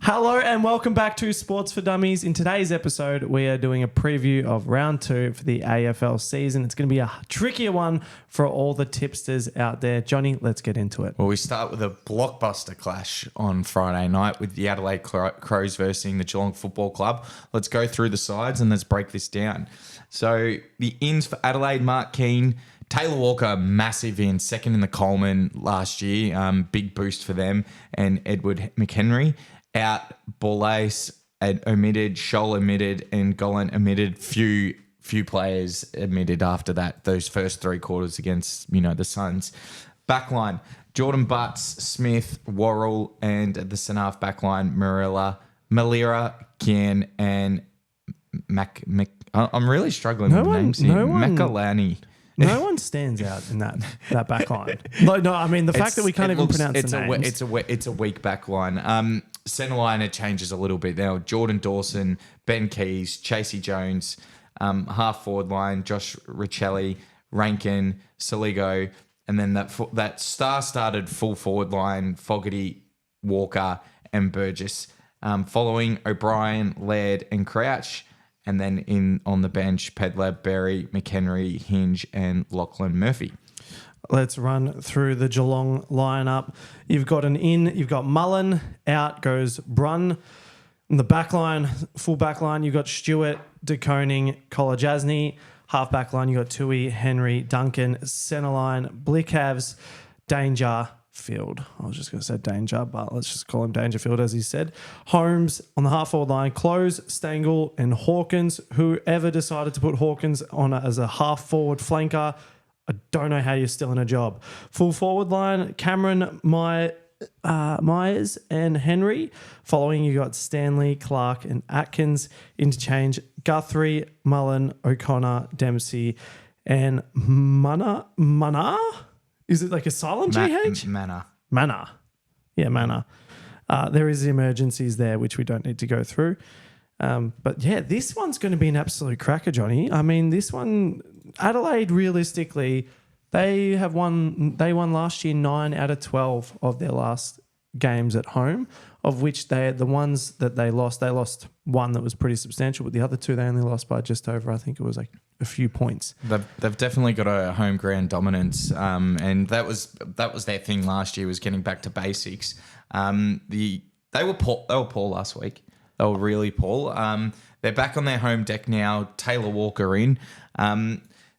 Hello and welcome back to Sports for Dummies. In today's episode, we are doing a preview of round 2 for the AFL season. It's going to be a trickier one for all the tipsters out there. Johnny, let's get into it. Well, we start with a blockbuster clash on Friday night with the Adelaide Crows versus the Geelong Football Club. Let's go through the sides and let's break this down. So the ins for Adelaide, Mark Keane, Taylor Walker, massive in, second in the Coleman last year. Big boost for them. And Edward McHenry. Out, Borlase omitted, Scholl omitted, and Gollan omitted. Few players omitted after that. Those first three quarters against the Suns. Backline: Jordan Butts, Smith, Worrell, and the Sanaf backline: Malira, Kian, and I'm really struggling with names here. Makalani. No one stands out in that back line. No, I mean the fact that we can't even pronounce the names. It's a weak back line. Centre line, it changes a little bit now. Jordan Dawson, Ben Keys, Chasey Jones. Half forward line, Josh Richelli, Rankin, Saligo, and then that star-started full forward line, Fogarty, Walker, and Burgess. Following O'Brien, Laird, and Crouch. And then on the bench, Pedler, Berry, McHenry, Hinge, and Lachlan Murphy. Let's run through the Geelong lineup. You've got you've got Mullen, out goes Brun. In the back line, full back line, you've got Stewart, De Koning, Kolajasny. Half back line, you've got Tui, Henry, Duncan. Centre line, Blickhavs, Dangerfield. I was just going to say Danger, but let's just call him Dangerfield as he said. Holmes on the half forward line, Close, Stangl, and Hawkins. Whoever decided to put Hawkins on as a half forward flanker, I don't know how you're still in a job. Full forward line, Cameron, Myers, and Henry. Following, you got Stanley, Clark, and Atkins. Interchange, Guthrie, Mullen, O'Connor, Dempsey, and Mana. Is it like a silent GH? Mana. Yeah, Mana. There is emergencies there, which we don't need to go through. But yeah, this one's going to be an absolute cracker, Johnny. I mean, this one, Adelaide, realistically, they won last year 9 out of 12 of their last games at home, of which the ones that they lost one that was pretty substantial, but the other two they only lost by just over, I think it was like a few points. They've definitely got a home ground dominance, and that was their thing last year, was getting back to basics. They were poor last week. They were really poor. They're back on their home deck now. Taylor Walker in.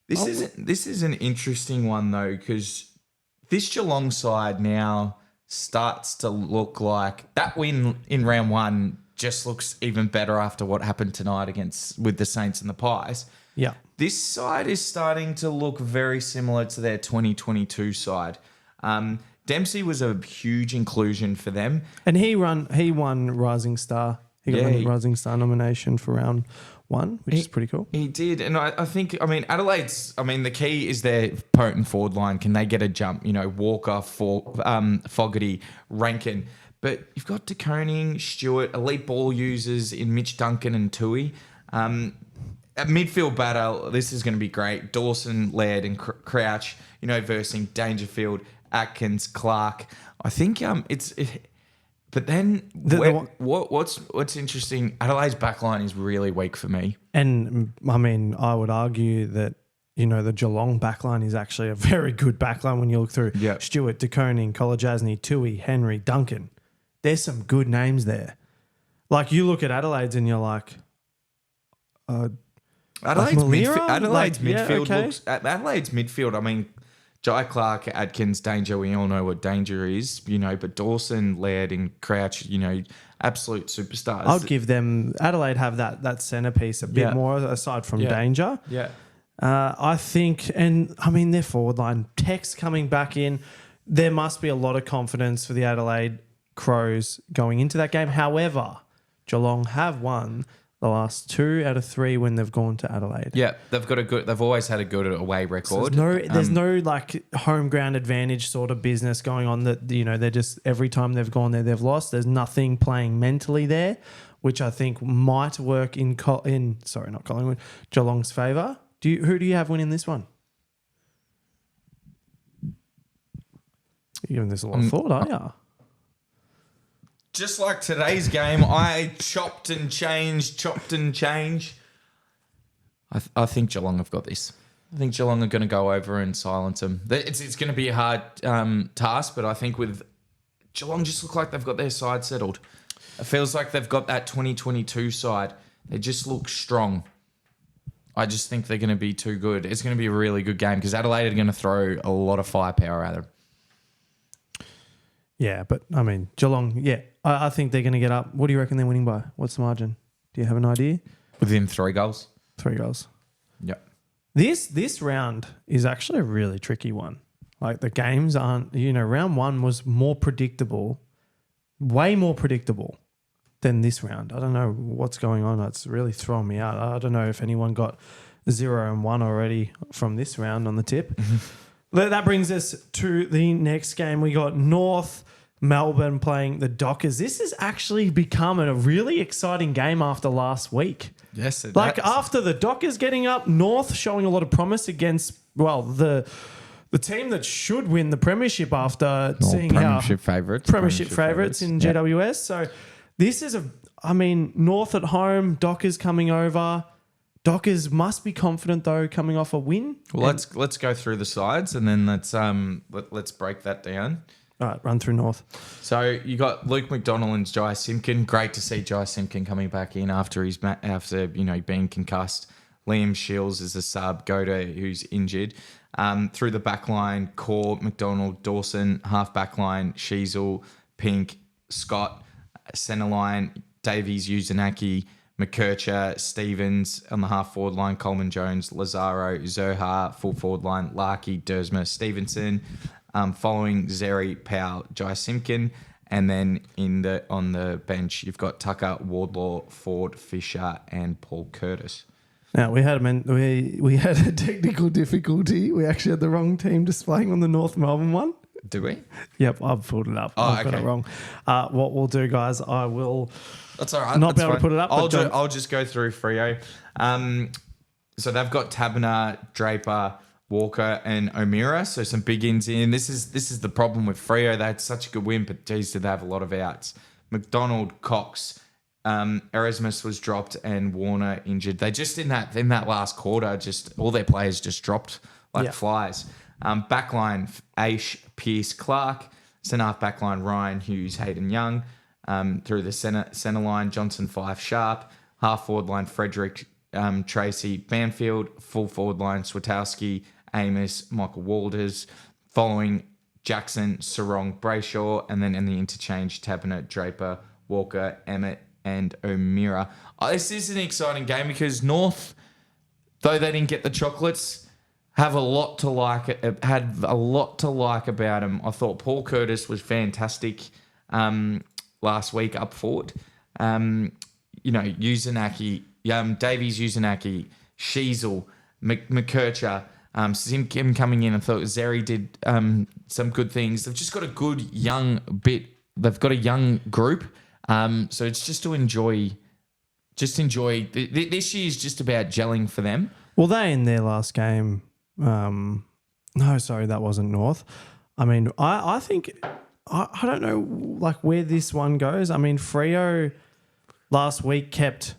This is an interesting one though, because this Geelong side now starts to look like that win in round 1 just looks even better after what happened tonight with the Saints and the Pies. Yeah. This side is starting to look very similar to their 2022 side. Dempsey was a huge inclusion for them. And he won Rising Star. He got a Rising Star nomination for round 1, which is pretty cool. He did. And I think, the key is their potent forward line. Can they get a jump? Walker, Fogarty, Rankin. But you've got De Koning, Stewart, elite ball users in Mitch Duncan and Tui. At midfield battle, this is going to be great. Dawson, Laird, and Crouch, versing Dangerfield, Atkins, Clark. I think But then what's interesting, Adelaide's backline is really weak for me. And I mean, I would argue that, the Geelong backline is actually a very good backline when you look through. Yep. Stewart, De Koning, Kolajasny, Tui, Henry, Duncan. There's some good names there. Like you look at Adelaide's and you're like, Adelaide's Malira? midfield looks. Adelaide's midfield, I mean, Jai Clark, Atkins, Danger, we all know what Danger is, but Dawson, Laird, and Crouch, absolute superstars. I'd give them, Adelaide have that centerpiece a bit more aside from Danger. Yeah. I think, and I mean, their forward line, Tex coming back in, there must be a lot of confidence for the Adelaide Crows going into that game. However, Geelong have won the last 2 out of 3 when they've gone to Adelaide. Yeah, they've always had a good away record. So there's no like home ground advantage sort of business going on that, they're just, every time they've gone there, they've lost. There's nothing playing mentally there, which I think might work in not Collingwood, Geelong's favour. Who do you have winning this one? You're giving this a lot of thought, are you? just like today's game, I chopped and changed. I think Geelong have got this. I think Geelong are going to go over and silence them. It's going to be a hard task, but I think with Geelong just look like they've got their side settled. It feels like they've got that 2022 side. They just look strong. I just think they're going to be too good. It's going to be a really good game because Adelaide are going to throw a lot of firepower at them. Yeah, but I mean, Geelong, yeah, I think they're going to get up. What do you reckon they're winning by? What's the margin? Do you have an idea? Within 3 goals. 3 goals. Yep. This round is actually a really tricky one. Like the games aren't, round 1 was more predictable, way more predictable than this round. I don't know what's going on. It's really throwing me out. I don't know if anyone got 0-1 already from this round on the tip. That brings us to the next game. We got North Melbourne playing the Dockers. This has actually become a really exciting game after last week. Yes, it Like has. after the Dockers getting up, North showing a lot of promise against, the team that should win the premiership after seeing Premiership how favourites. premiership favourites in GWS. So this is North at home, Dockers coming over. Dockers must be confident though, coming off a win. Well, let's go through the sides and then let's break that down. All right, run through North. So you got Luke McDonald and Jai Simpkin. Great to see Jai Simpkin coming back in after being concussed. Liam Shields is a sub. Goda, who's injured. Through the back line, Core, McDonald, Dawson. Half back line, Sheasel, Pink, Scott. Centre line, Davies, Uzanaki, McKercher, Stevens. On the half forward line, Coleman Jones, Lazaro, Zohar. Full forward line, Larkey, Dersma, Stevenson. Following Zeri, Powell, Jai Simpkin. And then on the bench, you've got Tucker, Wardlaw, Ford, Fisher, and Paul Curtis. Now we had a technical difficulty. We actually had the wrong team displaying on the North Melbourne one. Do we? Yep, I've pulled it up. Oh, I've got okay. it wrong. What we'll do, guys, I will. That's all right. Not That's be able to fine. put it up. I'll just go through Freo. So they've got Tabner, Draper, Walker, and O'Meara. So some big ins in. This is the problem with Freo. They had such a good win, but geez, did they have a lot of outs. McDonald, Cox, Erasmus was dropped, and Warner injured. They just in that last quarter, just all their players just dropped like flies. Backline, Aish, Pearce, Clark. Centre half backline, Ryan, Hughes, Hayden Young. Through the centre line, Johnson, Fife, Sharp. Half forward line, Frederick, Tracy, Banfield. Full forward line, Swatowski, Amos, Michael Walders. Following Jackson, Sarong, Brayshaw. And then in the interchange, Taberner, Draper, Walker, Emmett, and O'Meara. This is an exciting game because North, though they didn't get the chocolates, have a lot to like. Had a lot to like about him. I thought Paul Curtis was fantastic last week up forward. Uzanaki, Davies, Uzanaki, Sheasel, McKercher, Simkim coming in. I thought Zeri did some good things. They've just got a good young bit. They've got a young group. So it's just to enjoy. This year is just about gelling for them. Well, they in their last game. No, sorry, that wasn't North. I mean, I think I don't know like where this one goes. I mean, Freo last week kept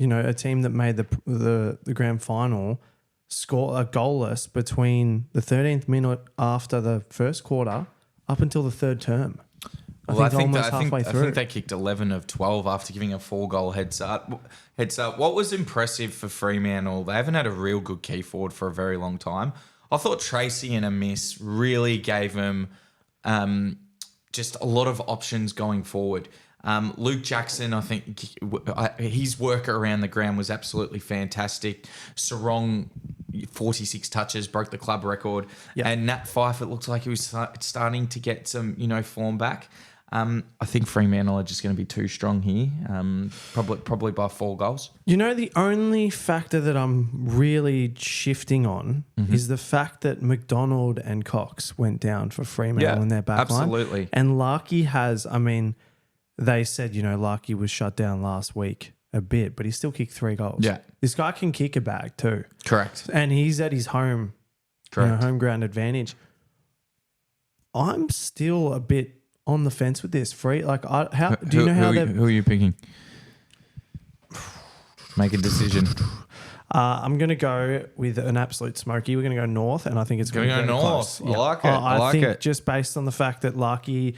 a team that made the grand final score a goalless between the 13th minute after the first quarter up until the third term. I think they kicked 11 of 12 after giving a 4-goal heads up. What was impressive for Fremantle, they haven't had a real good key forward for a very long time. I thought Tracy and a miss really gave them just a lot of options going forward. Luke Jackson, I think his work around the ground was absolutely fantastic. Sarong, 46 touches, broke the club record. Yep. And Nat Fife, it looks like he was starting to get some, form back. I think Fremantle are just going to be too strong here, probably by 4 goals. The only factor that I'm really shifting on is the fact that McDonald and Cox went down for Fremantle in their back line. Absolutely. And Larkey has, they said, Larkey was shut down last week a bit, but he still kicked 3 goals. Yeah. This guy can kick a bag too. Correct. And he's at his home, Correct. Home ground advantage. I'm still a bit on the fence with this. Free, like, how do you know how they're... Who are you picking? Make a decision. I'm going to go with an absolute smoky. We're going to go North, and I think it's going to go go North. Close. I like it. I like think it. just based on the fact that Larky,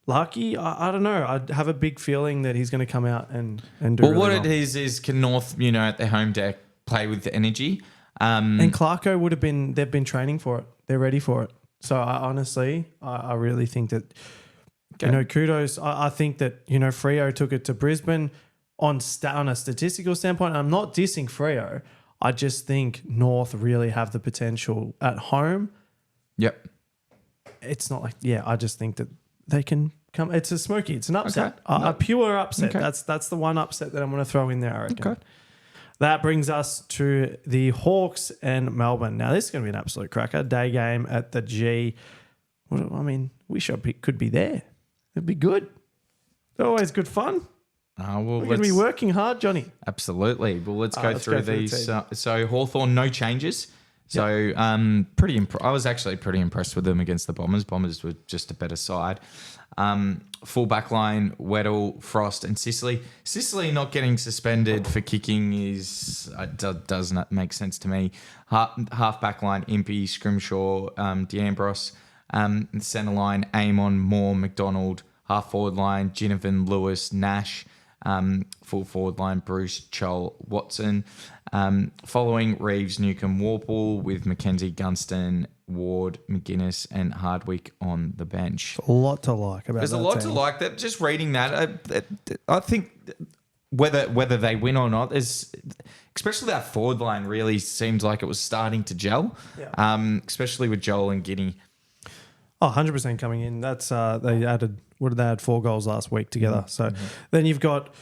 I don't know. I have a big feeling that he's going to come out and do Well, really what well. it is can North, at their home deck, play with the energy. And Clarko would have been, they've been training for it. They're ready for it. So I really think that, kudos. I think that, Freo took it to Brisbane on a statistical standpoint. I'm not dissing Freo. I just think North really have the potential at home. Yep. It's not like, I just think that they can come. It's a smoky. It's an upset. Okay. A pure upset. Okay. That's the one upset that I'm going to throw in there, I reckon. Okay. That brings us to the Hawks and Melbourne. Now, this is going to be an absolute cracker. Day game at the G. We could be there. It'd be good. Always good fun. We're going to be working hard, Johnny. Absolutely. Well, let's go through these. The So Hawthorn, no changes. So I was actually pretty impressed with them against the Bombers. Bombers were just a better side. Full back line, Weddle, Frost and Sicily. Sicily not getting suspended for kicking does not make sense to me. Half back line, Impey, Scrimshaw, D'Ambros. Centre line, Amon, Moore, McDonald. Half forward line, Ginnivan, Lewis, Nash. Full forward line, Bruce, Chol, Watson. Following Reeves, Newcomb, Warple with Mackenzie, Gunston, Ward, McGuinness and Hardwick on the bench. A lot to like about There's that a lot team. to like. That just reading that, I think whether they win or not, especially that forward line really seems like it was starting to gel, especially with Joel and Guinea. 100% coming in. That's they added 4 goals last week together. So then you've got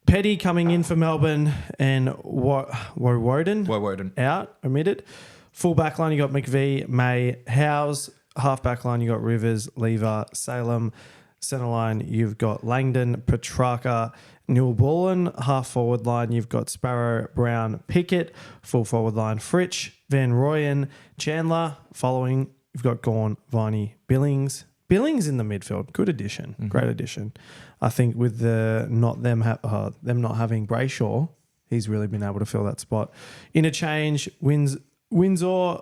Petty coming in for Melbourne and Woden out, omitted. Full back line, you got McVee, May, Howes. Half back line, you got Rivers, Lever, Salem. Centre line, you've got Langdon, Petrarca, Neil Bullen. Half forward line, you've got Sparrow, Brown, Pickett. Full forward line, Fritsch, Van Royen, Chandler. Following, you've got Gawn, Viney, Billings. Billings in the midfield, good addition, great addition. I think with them not having Brayshaw, he's really been able to fill that spot. Interchange, Windsor,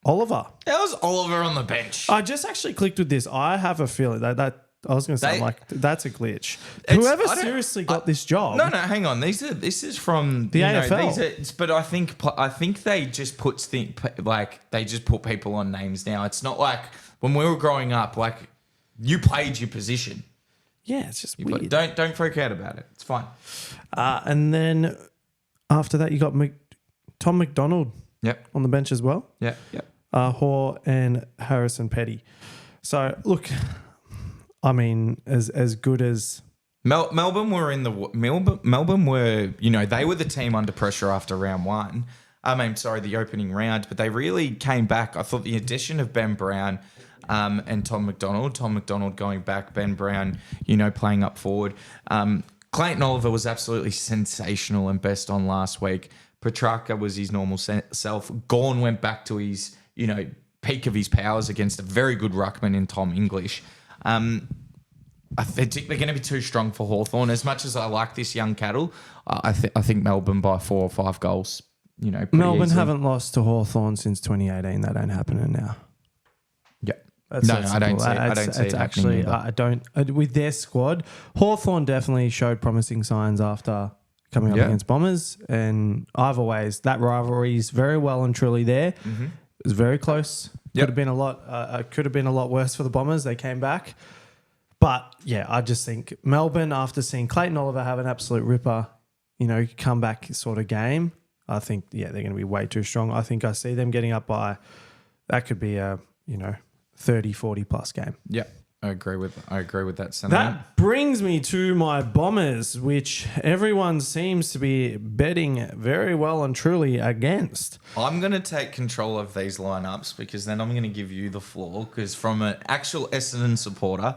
Oliver. That was Oliver on the bench. I just actually clicked with this. I have a feeling that I was going to say that's a glitch. Whoever seriously got this job. No, hang on. This is from the AFL. But I think they just put people on names now. It's not like when we were growing up. Like you played your position. Yeah, it's just weird. Don't freak out about it. It's fine. And then after that, you got Tom McDonald. Yep. On the bench as well. Yep. Hoare and Harrison Petty. So look, I mean, as good as Melbourne were Melbourne were, they were the team under pressure after round one. The opening round, but they really came back. I thought the addition of Ben Brown and Tom McDonald going back, Ben Brown, playing up forward. Clayton Oliver was absolutely sensational and best on last week. Petrarca was his normal self. Gawn went back to his, peak of his powers against a very good ruckman in Tom English. I think they're going to be too strong for Hawthorn. As much as I like this young cattle, I think Melbourne by 4 or 5 goals. Melbourne easily. haven't lost to Hawthorn since 2018. That ain't happening now. Yeah. I don't see it actually. I don't with their squad. Hawthorn definitely showed promising signs after coming up against Bombers, and either ways, that rivalry is very well and truly there. Mm-hmm. It was very close. Could have been a lot. Could have been a lot worse for the Bombers. They came back, but I just think Melbourne, after seeing Clayton Oliver have an absolute ripper, comeback sort of game, I think they're going to be way too strong. I think I see them getting up by that could be a 30, 40 plus game. Yeah. I agree with that sentiment. That brings me to my Bombers, which everyone seems to be betting very well and truly against. I'm going to take control of these lineups because then I'm going to give you the floor because from an actual Essendon supporter,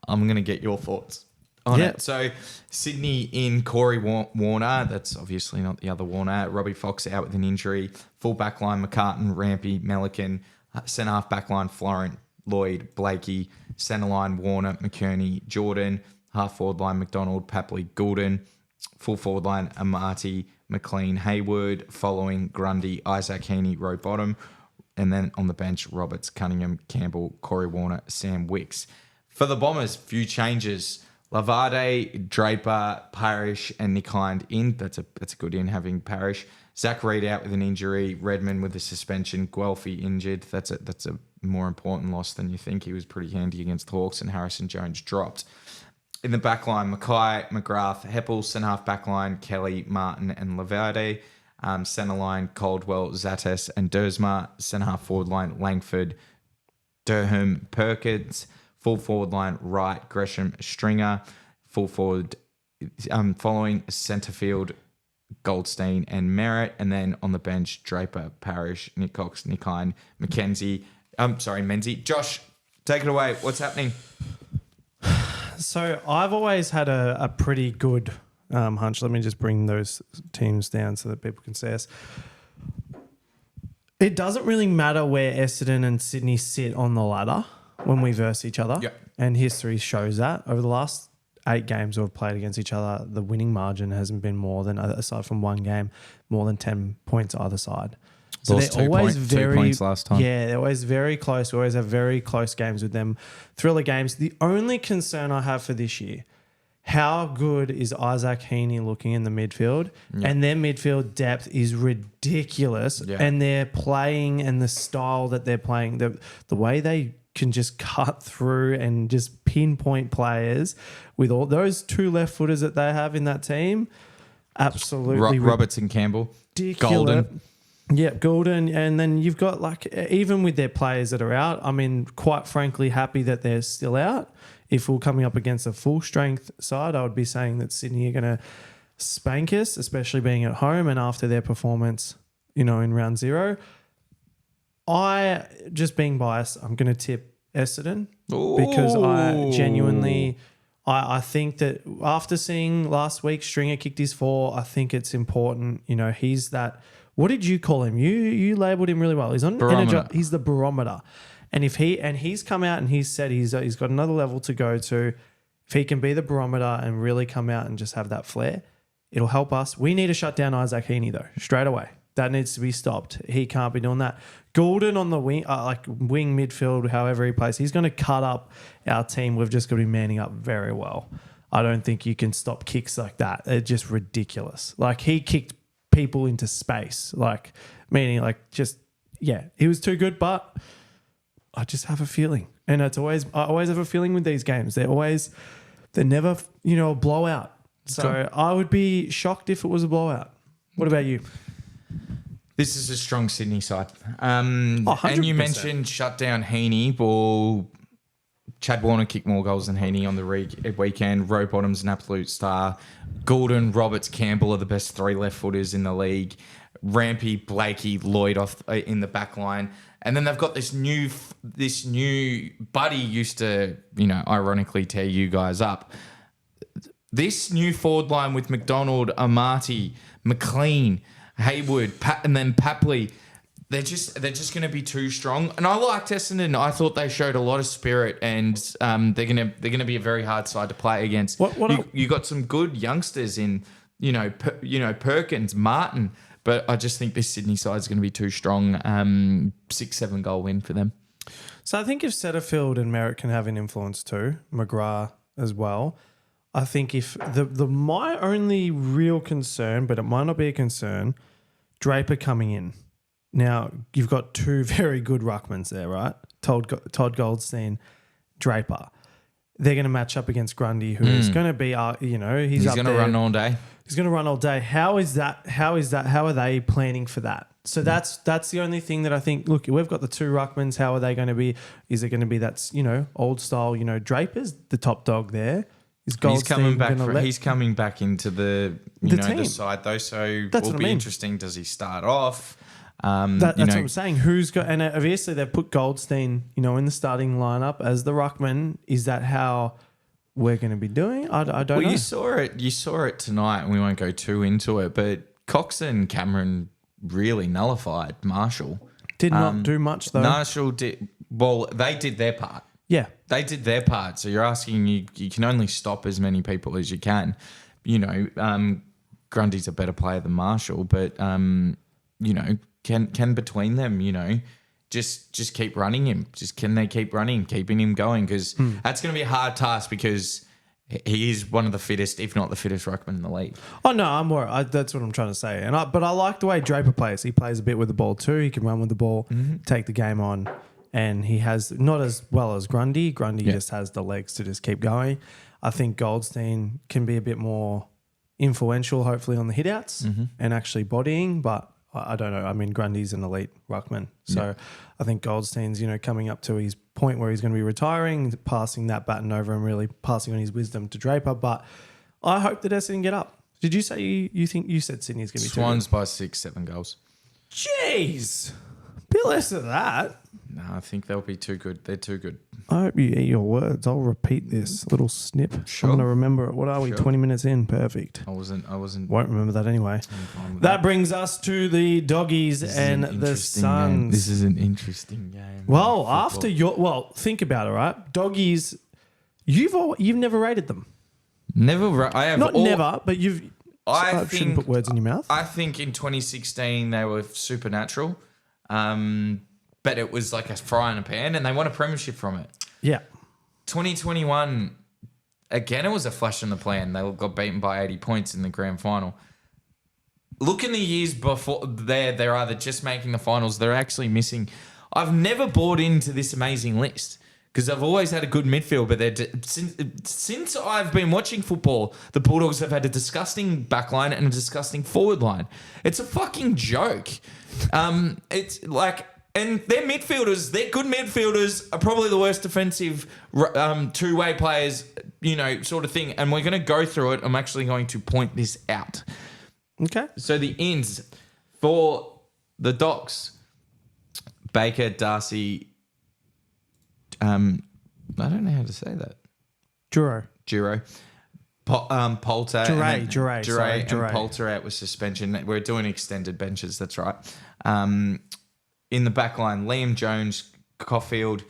I'm going to get your thoughts on it. So Sydney in Corey Warner. That's obviously not the other Warner. Robbie Fox out with an injury. Full back line, McCartan, Rampy, Melican. Centre half back line, Florent. Lloyd, Blakey, centre line, Warner, McKerney, Jordan, half forward line, McDonald, Papley, Goulden, full forward line, Amati, McLean, Hayward, following Grundy, Isaac Heaney, row bottom, and then on the bench, Roberts, Cunningham, Campbell, Corey Warner, Sam Wicks. For the Bombers, few changes. Lavade, Draper, Parrish, and Nick Hind in. That's a good in, having Parrish. Zach Reid out with an injury. Redmond with a suspension. Guelphy injured. That's a more important loss than you think. He was pretty handy against the Hawks, and Harrison Jones dropped. In the back line, Mackay, McGrath, Heppel, centre half back line, Kelly, Martin, and Lavade. Centre line, Caldwell, Zates, and Dersma. Centre half forward line, Langford, Durham, Perkins. Full forward line, Wright, Gresham, Stringer. Full forward, following centre field, Goldstein and Merritt. And then on the bench, Draper, Parrish, Nick Cox, Nick Hine, Menzie. Josh, take it away. What's happening? So I've always had a pretty good hunch. Let me just bring those teams down so that people can see us. It doesn't really matter where Essendon and Sydney sit on the ladder when we verse each other. Yep. And history shows that. Over the last 8 games we've played against each other, the winning margin hasn't been more than, aside from one game, more than 10 points either side. So Lost they're always 2 points last time. Yeah, they're always very close. We always have very close games with them. Thriller games. The only concern I have for this year, how good is Isaac Heaney looking in the midfield? Yeah. And their midfield depth is ridiculous. Yeah. And their playing and the style that they're playing, the way they can just cut through and just pinpoint players with all those 2 left footers that they have in that team. Absolutely. Roberts and Campbell. Ridiculous. Golden. Yeah, Golden. And then you've got, like, even with their players that are out, I mean, quite frankly, happy that they're still out. If we're coming up against a full strength side, I would be saying that Sydney are going to spank us, especially being at home and after their performance, in round 0. I, just being biased, I'm going to tip Essendon because I genuinely, I think that after seeing last week Stringer kicked his 4, I think it's important. He's that. What did you call him? You labelled him really well. He's on barometer. He's the barometer, and he's come out and he's said he's got another level to go to. If he can be the barometer and really come out and just have that flair, it'll help us. We need to shut down Isaac Heaney though, straight away. That needs to be stopped. He can't be doing that. Goulden on the wing, wing midfield, however he plays, he's going to cut up our team. We've just got to be manning up very well. I don't think you can stop kicks like that. They're just ridiculous. Like, he kicked people into space, he was too good, but I just have a feeling. And I always have a feeling with these games. They're never, a blowout. So I would be shocked if it was a blowout. What about you? This is a strong Sydney side. And 100%. you mentioned shut down Heaney. Well, Chad Warner kicked more goals than Heaney on the weekend. Rowe Bottom's an absolute star. Goulden, Roberts, Campbell are the best 3 left footers in the league. Rampy, Blakey, Lloyd off in the back line. And then they've got this new Buddy used to, ironically tear you guys up. This new forward line with McDonald, Amati, McLean, Hayward, and then Papley, they're just going to be too strong. And I liked Essendon. I thought they showed a lot of spirit, and they're going to be a very hard side to play against. You got some good youngsters in, Perkins, Martin, but I just think this Sydney side is going to be too strong. 6-7 goal win for them. So I think if Setterfield and Merritt can have an influence too, McGrath as well. I think if my only real concern, but it might not be a concern, Draper coming in. Now, you've got 2 very good ruckmans there, right? Todd Goldstein, Draper. They're going to match up against Grundy, who is going to be, he's going to run all day. He's going to run all day. How is that? How are they planning for that? So that's the only thing that I think, look, we've got the 2 ruckmans. How are they going to be? Is it going to be that, old style, Draper's the top dog there? He's coming back into the side though, so it will be interesting. Does he start off? That's what I'm saying. Who's got? And obviously they've put Goldstein, in the starting lineup as the ruckman. Is that how we're going to be doing? I don't know. You saw it tonight, and we won't go too into it. But Cox and Cameron really nullified Marshall. Did not do much though. Marshall Well, they did their part. Yeah. They did their part. So you're asking you can only stop as many people as you can. You know, Grundy's a better player than Marshall, but you know, can between them, you know, just keep running him. Just can they keep running, keeping him going? Because that's going to be a hard task because he is one of the fittest, if not the fittest ruckman in the league. Oh no, I'm worried. That's what I'm trying to say. But I like the way Draper plays. He plays a bit with the ball too. He can run with the ball, take the game on, and he has not as well as Grundy. Grundy just has the legs to just keep going. I think Goldstein can be a bit more influential, hopefully on the hitouts and actually bodying, but I don't know. I mean, Grundy's an elite ruckman. So I think Goldstein's, you know, coming up to his point where he's going to be retiring, passing that baton over and really passing on his wisdom to Draper. But I hope that Essendon get up. Did you say you think you said Sydney's going to be Swans by 6-7 goals. Jeez. A bit less of that. No, I think they'll be too good. They're too good. I hope you eat your words. I'll repeat this little snip. Sure. I'm going to remember it. What are we? Sure. 20 minutes in. Perfect. I wasn't. Won't remember that anyway. That That brings us to the Doggies and the Suns. This is an interesting game. Well, think about it, right? Doggies, you've never rated them. Never. I have Never, but you've. I shouldn't put words in your mouth. I think in 2016 they were supernatural, but it was like a fry in a pan, and they won a premiership from it. Yeah. 2021, again, it was a flash in the pan. They got beaten by 80 points in the grand final. Look in the years before they're either just making the finals, they're actually missing. I've never bought into this amazing list because I've always had a good midfield, but since I've been watching football, the Bulldogs have had a disgusting back line and a disgusting forward line. It's a fucking joke. It's like... And their midfielders, their good midfielders are probably the worst defensive two-way players, you know, sort of thing. And we're going to go through it. I'm actually going to point this out. Okay. So the ins for the Docs, Baker, Darcy, I don't know how to say that. Juro. Poulter. Jure. And Poulter out with suspension. We're doing extended benches, that's right. In the back line, Liam Jones, Caulfield,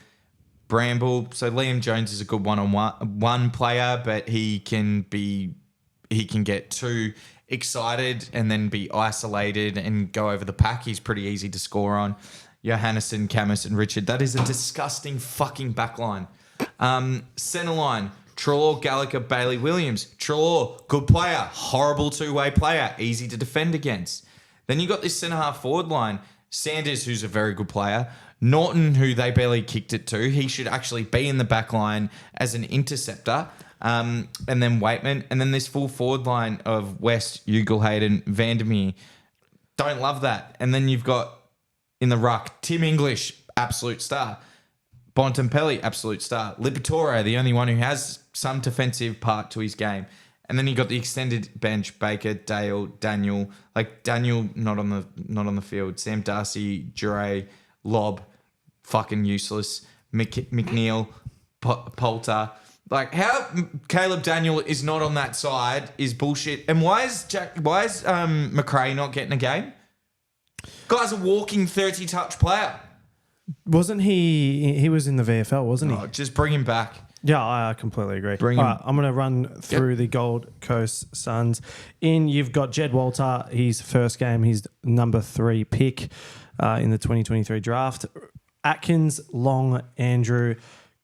Bramble. So Liam Jones is a good one-on-one player, but he can get too excited and then be isolated and go over the pack. He's pretty easy to score on. Johannesson, Camus, and Richard. That is a disgusting fucking back line. Centre line, Treloar, Gallagher, Bailey, Williams. Treloar, good player, horrible two-way player, easy to defend against. Then you got this centre-half forward line, Sanders, who's a very good player. Norton, who they barely kicked it to. He should actually be in the back line as an interceptor. And then Waitman. And then this full forward line of West, Ugle-Hayden, Vandermeer. Don't love that. And then you've got in the ruck, Tim English, absolute star. Bontempelli, absolute star. Liberatore, the only one who has some defensive part to his game. And then you got the extended bench: Baker, Dale, Daniel. Like Daniel, not on the field. Sam Darcy, Jure, Lob, fucking useless. McNeil, Poulter. Like how Caleb Daniel is not on that side is bullshit. And why is McRae not getting a game? Guy's a walking 30-touch player. Wasn't he? He was in the VFL, wasn't he? Just bring him back. Yeah, I completely agree. Bring him. All right, I'm going to run through the Gold Coast Suns. You've got Jed Walter. His first game, he's number 3 pick in the 2023 draft. Atkins, Long, Andrew,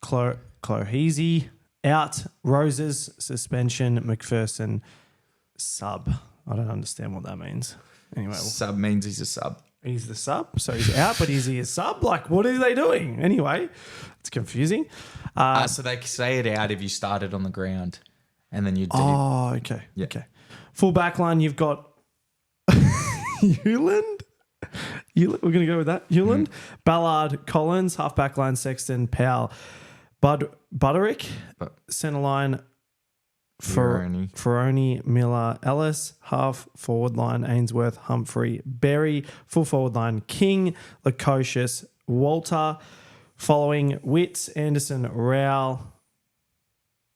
Clohese out. Roses, suspension. McPherson, sub. I don't understand what that means. Anyway. Sub means he's a sub. He's the sub, so he's out, but is he a sub? Like, what are they doing? Anyway, it's confusing. So they say it out if you started on the ground, and then you do. Oh, okay. Yeah. Okay. Full back line, you've got Hewland. We're going to go with that. Hewland, Ballard, Collins, half back line, Sexton, Powell, Butterick, centre line, Ferroni, Miller, Ellis, half forward line, Ainsworth, Humphrey, Berry, full forward line, King, Lukosius, Walter, following Witts, Anderson, Rowell,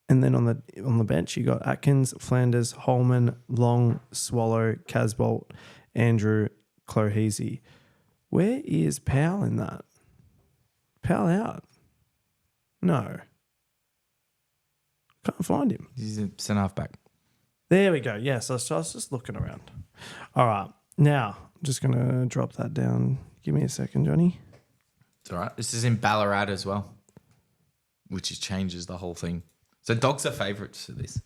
and then on the bench you got Atkins, Flanders, Holman, Long, Swallow, Casbolt, Andrew, Clohese. Where is Powell in that? Pal out. No. Can't find him. He's a centre half back. There we go. Yes, I was just looking around. All right. Now, I'm just going to drop that down. Give me a second, Johnny. It's all right. This is in Ballarat as well, which changes the whole thing. So dogs are favourites for this.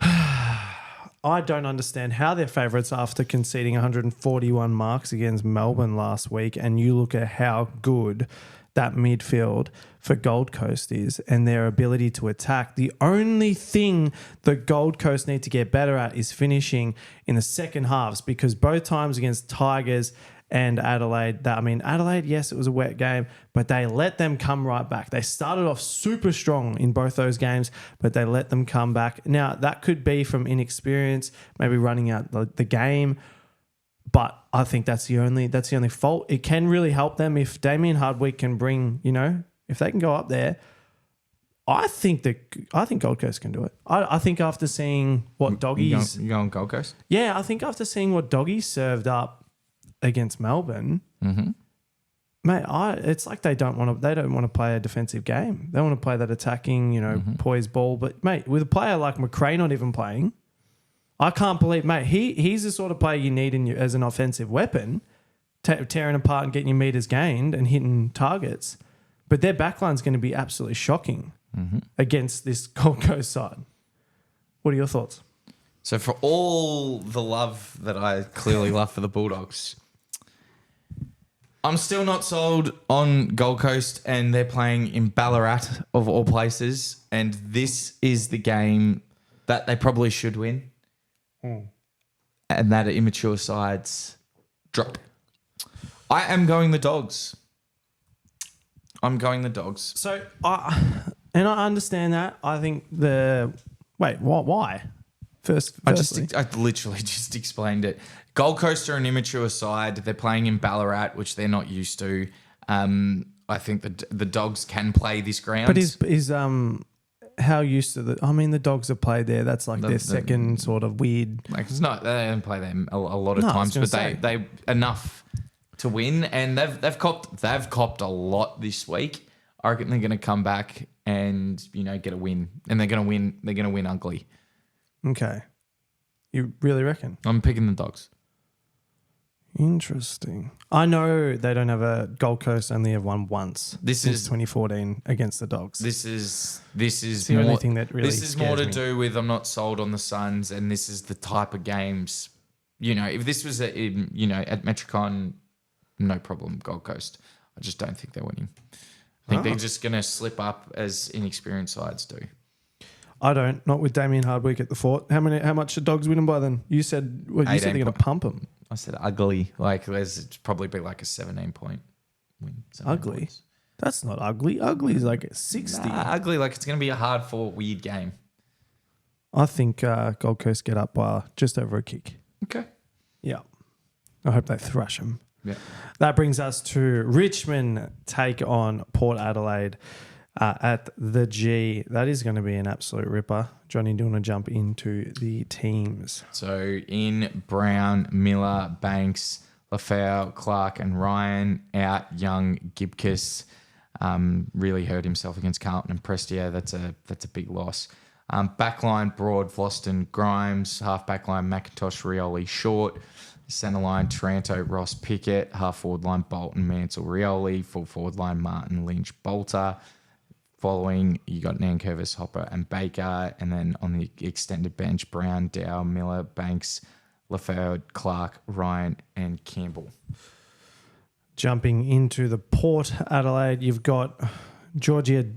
I don't understand how they're favourites after conceding 141 marks against Melbourne last week, and you look at how good that midfield for Gold Coast is and their ability to attack. The only thing that Gold Coast need to get better at is finishing in the second halves, because both times against Tigers and Adelaide, Adelaide, yes, it was a wet game, but they let them come right back. They started off super strong in both those games, but they let them come back. Now, that could be from inexperience, maybe running out the game, but I think that's the only fault. It can really help them if Damien Hardwick can bring, if they can go up there. I think Gold Coast can do it. I think after seeing what Doggies... You going Gold Coast? Yeah, I think after seeing what Doggies served up against Melbourne, mate, it's like they don't want to play a defensive game. They want to play that attacking, poised ball. But mate, with a player like McRae not even playing, I can't believe, mate, he's the sort of player you need as an offensive weapon, tearing apart and getting your meters gained and hitting targets. But their backline's going to be absolutely shocking against this Gold Coast side. What are your thoughts? So for all the love that I clearly love for the Bulldogs, I'm still not sold on Gold Coast, and they're playing in Ballarat of all places, and this is the game that they probably should win. And that immature sides drop. I am going the Dogs. I'm going the Dogs. So, I understand that. I think why? Firstly. I literally just explained it. Gold Coast are an immature side. They're playing in Ballarat, which they're not used to. I think the Dogs can play this ground. But is how used to the Dogs have played there. That's like their second sort of weird. Like it's not. They don't play them a lot of times, but they enough to win, and they've copped a lot this week. I reckon they're going to come back and get a win, and they're going to win. They're going to win ugly. Okay, you really reckon? I'm picking the Dogs. Interesting. I know they don't have a Gold Coast, only have won once. This is 2014 against the Dogs. This is the only thing that really. This is more to do with I'm not sold on the Suns, and this is the type of games. If this was at Metricon, no problem. Gold Coast. I just don't think they're winning. I think they're just going to slip up as inexperienced sides do. I don't. Not with Damien Hardwick at the fort. How much are Dogs winning by then? You said they're going to pump them. I said ugly. Like it's probably be like a 17-point win. Ugly? Points. That's not ugly. Ugly is like a 60. Ugly, like it's going to be a hard-fought, weird game. I think Gold Coast get up by just over a kick. Okay. Yeah. I hope they thrash them. Yeah. That brings us to Richmond take on Port Adelaide at the G. That is going to be an absolute ripper. Johnny, do you want to jump into the teams? So in Brown, Miller, Banks, Lafau, Clark and Ryan out. Young, Gibcus really hurt himself against Carlton and Prestia. That's a big loss. Backline, Broad, Vlosten, Grimes. Half backline, McIntosh, Rioli, Short. Centre line, Taranto, Ross, Pickett. Half forward line, Bolton, Mansell, Rioli. Full forward line, Martin, Lynch, Bolter. Following, you got Nankervis, Hopper and Baker. And then on the extended bench, Brown, Dow, Miller, Banks, Lafau, Clark, Ryan and Campbell. Jumping into the Port Adelaide, you've got Georgiades.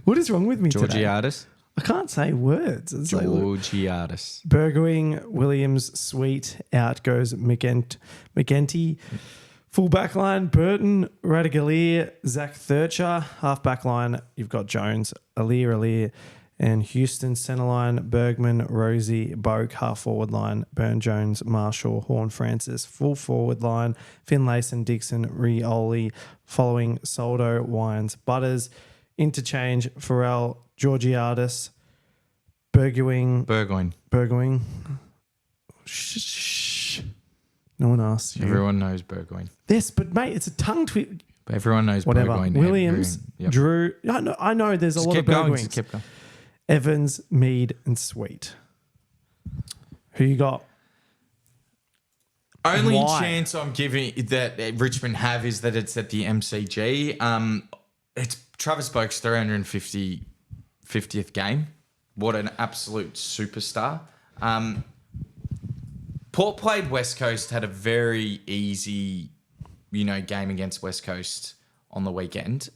What is wrong with me today? Georgiades. I can't say words. It's Georgiades. Burgoying, Williams, Sweet. Out goes McGenty. Full back line, Burton, Radagalier, Zach Thurcher. Half back line, you've got Jones, Aliir, and Houston. Centre line, Bergman, Rosie, Boak. Half forward line, Burn Jones, Marshall, Horn Francis. Full forward line, Finlayson, Dixon, Rioli. Following, Soldo, Wines, Butters. Interchange, Farrell, Georgiades, Burgoying. Burgoyne. Shh. No one asks you. Everyone knows Burgoyne. Yes, but mate, it's a tongue twist. But everyone knows Whatever. Burgoyne. Williams, Yep. Drew. I know there's Just a lot keep of going. Burgoynes. Just keep going. Evans, Mead, and Sweet. Who you got? Only Why? chance I'm giving that Richmond have is that it's at the MCG. It's Travis Boak's 350th game. What an absolute superstar. Port played West Coast, had a very easy, game against West Coast on the weekend.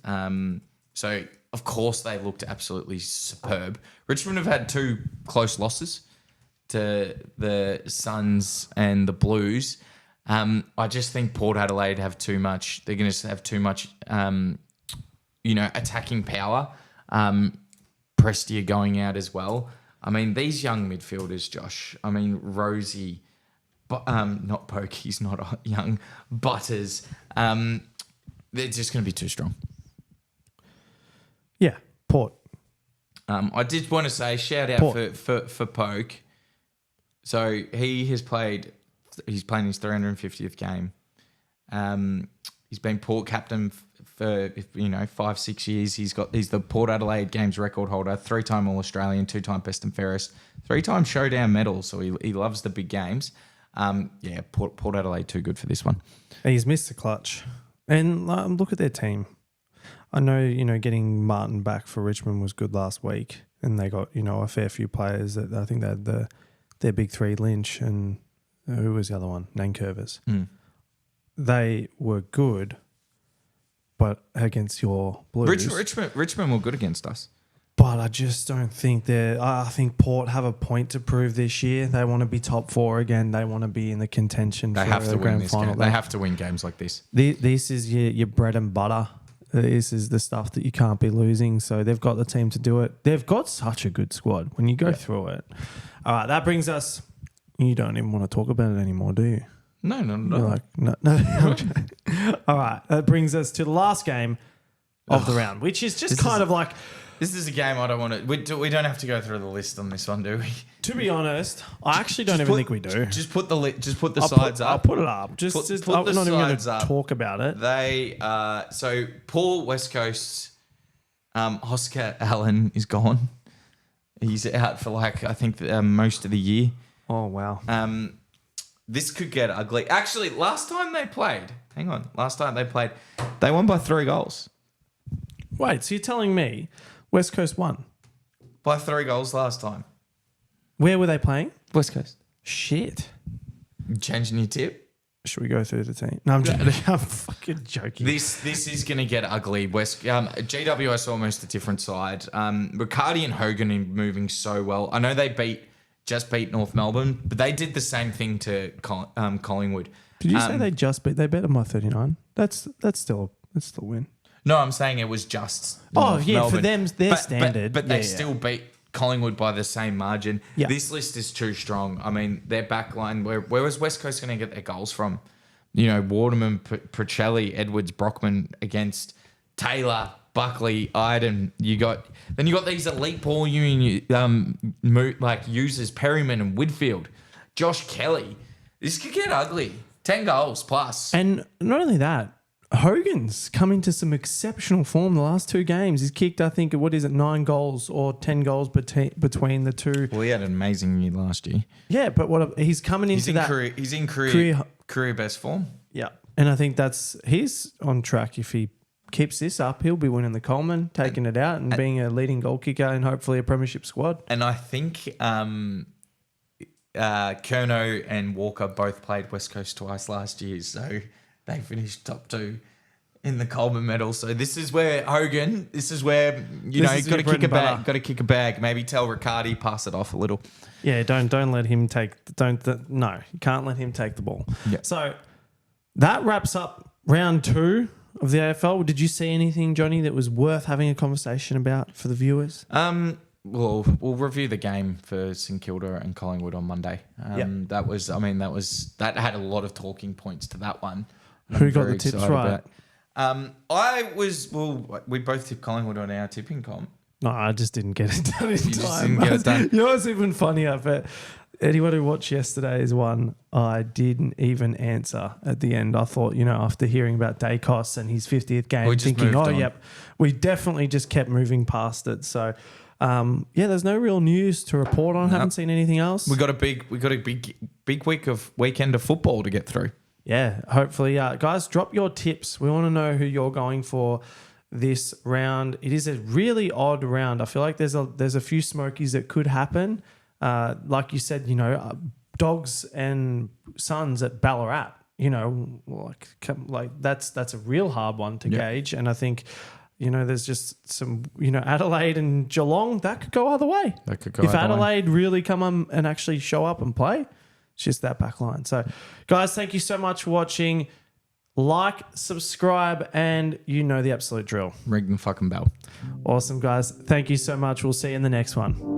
So, of course, they looked absolutely superb. Richmond have had 2 close losses to the Suns and the Blues. I just think Port Adelaide have too much. They're going to have too much, attacking power. Prestia going out as well. I mean, these young midfielders, Josh. I mean, Rosie, but not Poke. He's not young. Butters. They're just going to be too strong. Yeah, Port. I did want to say shout out for Poke. So he's playing his 350th game. He's been Port captain for 5-6 years. He's the Port Adelaide Games record holder, 3-time All Australian, 2-time Best and Fairest, 3-time Showdown medal. So he loves the big games. Port Adelaide too good for this one. He's missed the clutch, and look at their team. I know getting Martin back for Richmond was good last week, and they got a fair few players that I think they had their big 3, Lynch and who was the other one, Nankervis. They were good, but against your Blues. Richmond were good against us. But I just don't think I think Port have a point to prove this year. They want to be top 4 again. They want to be in the contention for the grand final. They have to win games like this. This is your bread and butter. This is the stuff that you can't be losing. So they've got the team to do it. They've got such a good squad when you go through it. All right, that brings us... You don't even want to talk about it anymore, do you? No. You're like, no. All right, that brings us to the last game of the round, which is just kind of like... This is a game I don't want to... We don't have to go through the list on this one, do we? To be honest, I actually don't even think we do. Just put the sides up. I'll put it up. Just put I'm the not even going sides to up. talk about it. They so Paul West Coast, Oscar Allen is gone. He's out for I think most of the year. Oh wow. This could get ugly. Actually, last time they played, they won by 3 goals. Wait, so you're telling me West Coast won? By 3 goals last time. Where were they playing? West Coast. Shit. Changing your tip? Should we go through the team? No, I'm joking. I'm fucking joking. This is going to get ugly. GWS almost a different side. Riccardi and Hogan are moving so well. I know they just beat North Melbourne, but they did the same thing to Collingwood. Did you say they beat them by 39? That's still a win. No, I'm saying it was just North Melbourne. For them, their standard. But they still beat Collingwood by the same margin. Yeah. This list is too strong. I mean, their back line, where was West Coast going to get their goals from? Waterman, Procelli, Edwards, Brockman against Taylor, Buckley, Iden. You got these elite ball users, Perryman and Whitfield, Josh Kelly. This could get ugly. 10 goals plus. And not only that, Hogan's come into some exceptional form the last 2 games. He's kicked, I think, 9 goals or 10 goals between the two. Well, he had an amazing year last year. Yeah, but he's coming into that. He's in career best form. Yeah, and I think he's on track. If he keeps this up, he'll be winning the Coleman, taking it out, and being a leading goal kicker and hopefully a premiership squad. And I think Kerno and Walker both played West Coast twice last year, so they finished top 2 in the Coleman medal. So this is where Hogan, you've got to kick a bag. Got to kick a bag. Maybe tell Riccardi, pass it off a little. Yeah, don't let him take. No, you can't let him take the ball. Yeah. So that wraps up round 2 of the AFL. Did you see anything, Johnny, that was worth having a conversation about for the viewers? Well, we'll review the game for St Kilda and Collingwood on Monday. That had a lot of talking points to that one. Who got the tips right? We both tipped Collingwood on our tipping comp. No, I just didn't get it done in time. Just didn't get it done. You know what's even funnier? But Anyone who watched yesterday's one, I didn't even answer at the end. I thought, after hearing about Dacos and his 50th game, We just thinking, moved oh, on. yep, we definitely just kept moving past it. So, there's no real news to report on. Haven't seen anything else. We got a big weekend of football to get through. Yeah, hopefully. Guys, drop your tips. We want to know who you're going for this round. It is a really odd round. I feel like there's a few smokies that could happen. Like you said, Dogs and Suns at Ballarat. That's a real hard one to gauge. And I think, there's just some, Adelaide and Geelong, that could go either way. That could go if either way. Adelaide really come on and actually show up and play, it's just that back line. So, guys, thank you so much for watching. Like, subscribe, and the absolute drill. Ring the fucking bell. Awesome, guys. Thank you so much. We'll see you in the next one.